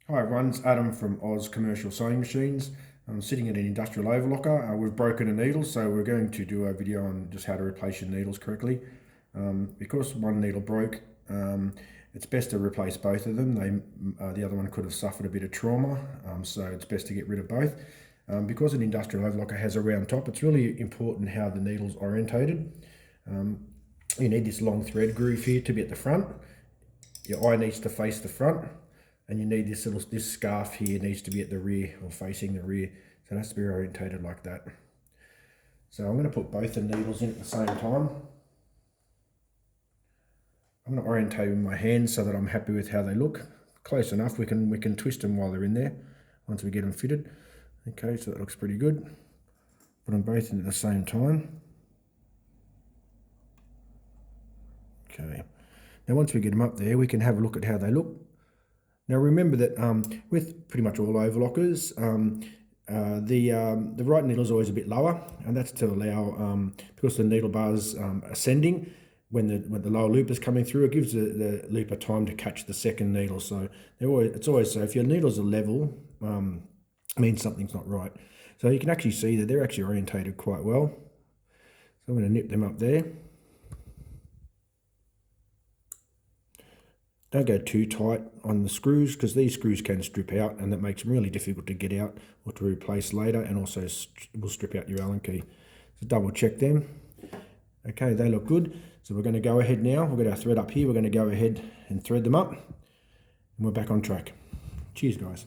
Hi everyone, it's Adam from Oz Commercial Sewing Machines. I'm sitting at an industrial overlocker. We've broken a needle, so we're going to do a video on just how to replace your needles correctly. Because one needle broke, it's best to replace both of them. The other one could have suffered a bit of trauma, so it's best to get rid of both. Because an industrial overlocker has a round top, it's really important how the needle's orientated. You need this long thread groove here to be at the front. Your eye needs to face the front. And you need this scarf here needs to be at the rear or facing the rear. So it has to be orientated like that. So I'm going to put both the needles in at the same time. I'm going to orientate with my hands so that I'm happy with how they look. Close enough, we can twist them while they're in there once we get them fitted. Okay, so that looks pretty good. Put them both in at the same time. Okay. Now once we get them up there, we can have a look at how they look. Now remember that with pretty much all overlockers, the right needle is always a bit lower, and that's to allow, because the needle bar's ascending, when the lower loop is coming through, it gives the looper time to catch the second needle. So it's always so. If your needles are level, it means something's not right. So you can actually see that they're actually orientated quite well. So I'm going to nip them up there. Don't go too tight on the screws, because these screws can strip out, and that makes them really difficult to get out or to replace later, and also will strip out your Allen key. So double check them. Okay, they look good. So we're going to go ahead now. We've got our thread up here. We're going to go ahead and thread them up, and we're back on track. Cheers, guys.